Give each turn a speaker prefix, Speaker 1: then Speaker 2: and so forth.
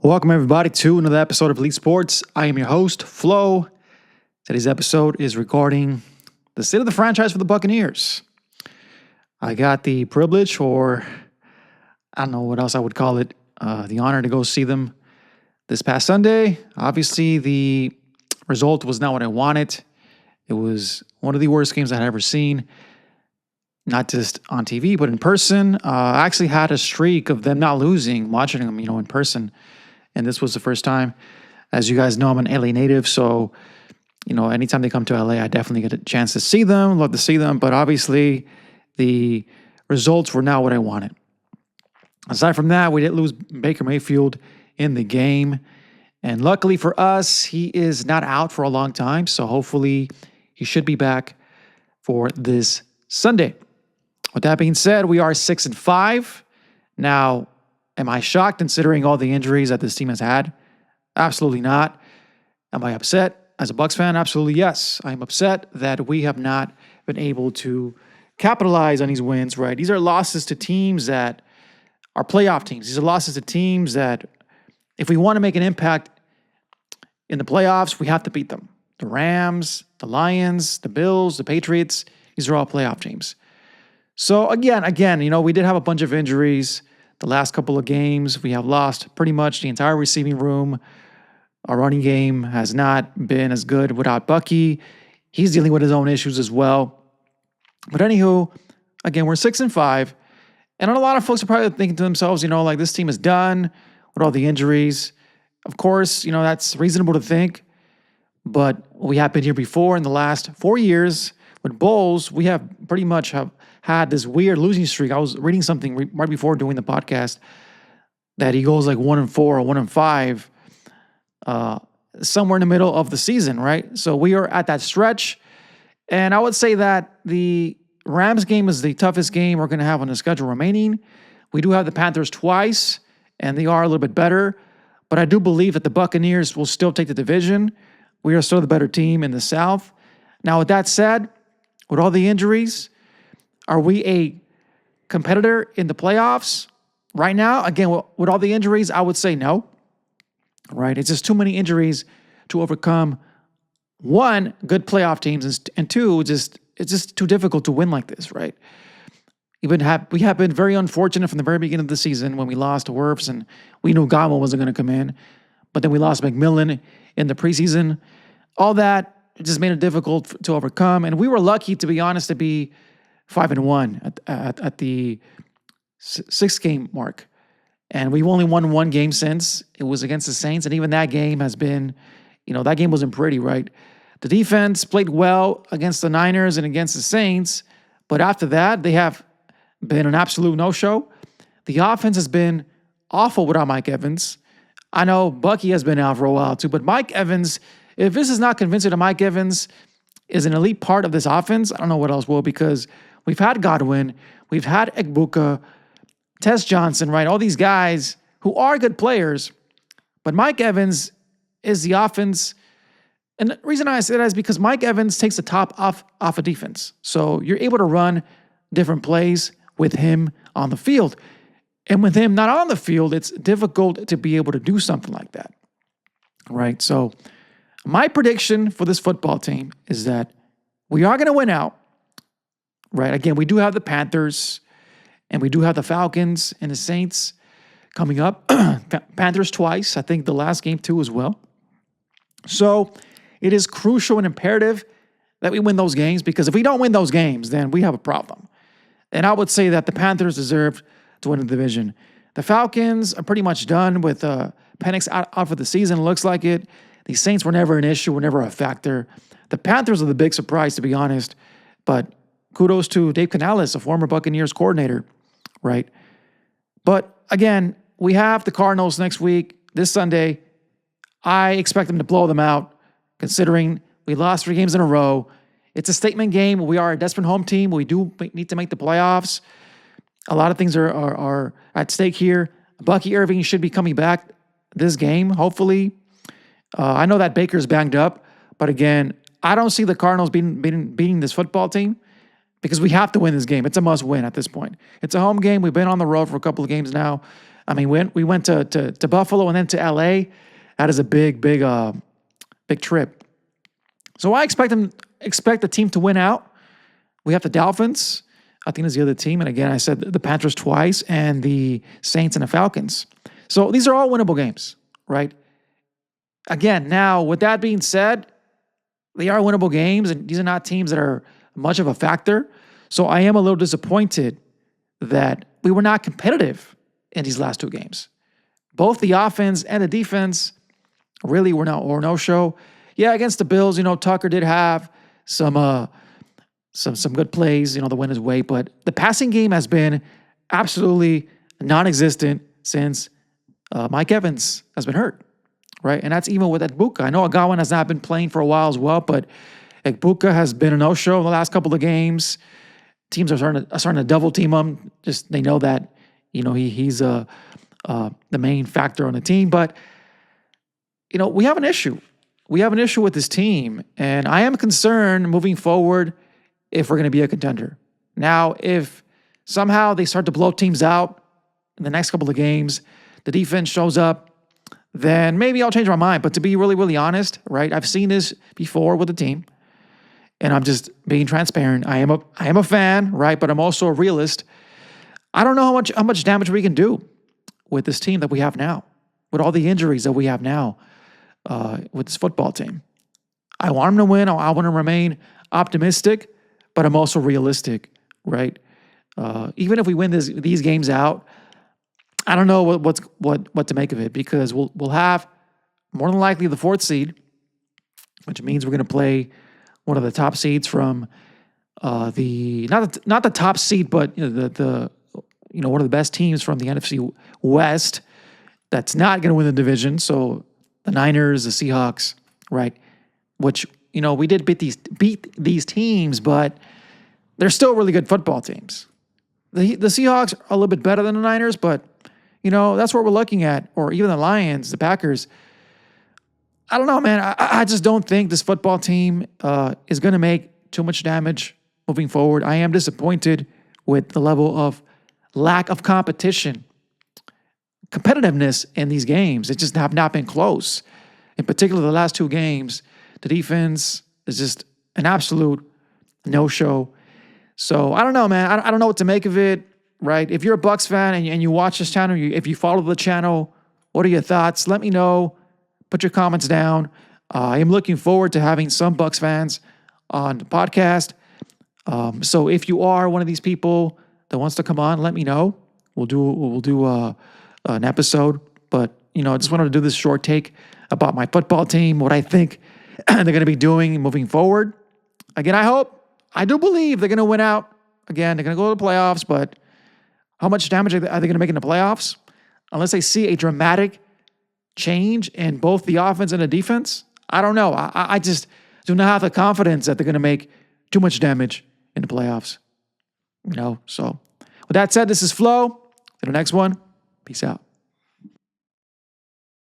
Speaker 1: Welcome, everybody, to another episode of Elite Sports. I am your host, Flo. Today's episode is regarding the state of the franchise for the Buccaneers. I got the privilege, or I don't know what else I would call it, the honor to go see them this past Sunday. Obviously, the result was not what I wanted. It was one of the worst games I had ever seen, not just on TV, but in person. I actually had a streak of them not losing, watching them, in person. And this was the first time. As you guys know, I'm an LA native, so, anytime they come to LA, I definitely get a chance to see them, love to see them. But obviously, the results were not what I wanted. Aside from that, we did lose Baker Mayfield in the game. And luckily for us, he is not out for a long time. So hopefully he should be back for this Sunday. With that being said, we are 6-5. Now, am I shocked considering all the injuries that this team has had? Absolutely not. Am I upset as a Bucs fan? Absolutely yes. I'm upset that we have not been able to capitalize on these wins, right? These are losses to teams that are playoff teams. These are losses to teams that, if we want to make an impact in the playoffs, we have to beat them. The Rams, the Lions, the Bills, the Patriots, these are all playoff teams. So again, we did have a bunch of injuries. The last couple of games, we have lost pretty much the entire receiving room. Our running game has not been as good without Bucky. He's dealing with his own issues as well. But anywho, again, we're 6-5. And a lot of folks are probably thinking to themselves, this team is done with all the injuries. Of course, that's reasonable to think. But we have been here before in the last 4 years. With Bulls, we have pretty much had this weird losing streak. I was reading something right before doing the podcast that he goes like 1-4 or 1-5 somewhere in the middle of the season, right? So we are at that stretch. And I would say that the Rams game is the toughest game we're going to have on the schedule remaining. We do have the Panthers twice, and they are a little bit better. But I do believe that the Buccaneers will still take the division. We are still the better team in the South. Now, with that said, with all the injuries, are we a competitor in the playoffs right now? Again, with all the injuries, I would say no, right? It's just too many injuries to overcome, one, good playoff teams, and two, it's just too difficult to win like this, right? We have been very unfortunate from the very beginning of the season when we lost to Wirfs, and we knew Godwin wasn't going to come in, but then we lost McMillan in the preseason. All that, it just made it difficult to overcome, and we were lucky, to be honest, to be 5-1 at the 6th game mark. And we've only won one game since. It was against the Saints, and even that game has been, that game wasn't pretty, right? The defense played well against the Niners and against the Saints, but after that, they have been an absolute no-show. The offense has been awful without Mike Evans. I know Bucky has been out for a while too, but Mike Evans, if this is not convincing that Mike Evans is an elite part of this offense, I don't know what else will, because we've had Godwin, we've had Egbuka, Tess Johnson, right? All these guys who are good players, but Mike Evans is the offense. And the reason I say that is because Mike Evans takes the top off a defense. So you're able to run different plays with him on the field. And with him not on the field, it's difficult to be able to do something like that, right? So my prediction for this football team is that we are going to win out, right? Again, we do have the Panthers, and we do have the Falcons and the Saints coming up. Panthers twice. I think the last game too as well. So it is crucial and imperative that we win those games, because if we don't win those games, then we have a problem. And I would say that the Panthers deserve to win the division. The Falcons are pretty much done with Penix out for the season. Looks like it. The Saints were never an issue, were never a factor. The Panthers are the big surprise, to be honest. But kudos to Dave Canales, a former Buccaneers coordinator, right? But again, we have the Cardinals next week, this Sunday. I expect them to blow them out, considering we lost 3 games in a row. It's a statement game. We are a desperate home team. We do need to make the playoffs. A lot of things are at stake here. Bucky Irving should be coming back this game, hopefully. I know that Baker's banged up, but again, I don't see the Cardinals beating this football team, because we have to win this game. It's a must-win at this point. It's a home game. We've been on the road for a couple of games now. I mean, we went to Buffalo and then to LA. That is a big trip. So I expect the team to win out. We have the Dolphins. I think it's the other team. And again, I said the Panthers twice and the Saints and the Falcons. So these are all winnable games, right? Again, now with that being said, they are winnable games, and these are not teams that are much of a factor. So I am a little disappointed that we were not competitive in these last 2 games. Both the offense and the defense really were no show. Yeah, against the Bills, Tucker did have some good plays, the win his way, but the passing game has been absolutely non-existent since Mike Evans has been hurt, right? And that's even with Ekbuka. I know Agawan has not been playing for a while as well, but Ekbuka has been a no-show in the last couple of games. Teams are starting to double team him. Just they know that he's the main factor on the team. But we have an issue. We have an issue with this team, and I am concerned moving forward if we're going to be a contender. Now, if somehow they start to blow teams out in the next couple of games, the defense shows up, then maybe I'll change my mind. But to be really, really honest, right? I've seen this before with the team, and I'm just being transparent. I am a fan, right? But I'm also a realist. I don't know how much damage we can do with this team that we have now, with all the injuries that we have now with this football team. I want them to win. I want to remain optimistic, but I'm also realistic, right? Even if we win these games out, I don't know what to make of it, because we'll have more than likely the 4th seed, which means we're going to play one of the top seeds from not the top seed, but the one of the best teams from the NFC West that's not going to win the division. So the Niners, the Seahawks, right? Which we did beat these teams, but they're still really good football teams. The Seahawks are a little bit better than the Niners, but that's what we're looking at. Or even the Lions, the Packers. I don't know, man. I just don't think this football team is going to make too much damage moving forward. I am disappointed with the level of lack of competitiveness in these games. It just have not been close. In particular, the last 2 games, the defense is just an absolute no-show. So I don't know, man. I don't know what to make of it, right? If you're a Bucs fan and you watch this channel, if you follow the channel, what are your thoughts? Let me know. Put your comments down. I am looking forward to having some Bucs fans on the podcast. So if you are one of these people that wants to come on, let me know. We'll do an episode. But I just wanted to do this short take about my football team, what I think they're going to be doing moving forward. Again, I do believe they're going to win out. Again, they're going to go to the playoffs, but how much damage are they going to make in the playoffs? Unless they see a dramatic change in both the offense and the defense, I don't know. I just do not have the confidence that they're going to make too much damage in the playoffs. So with that said, this is Flo. To the next one, peace out.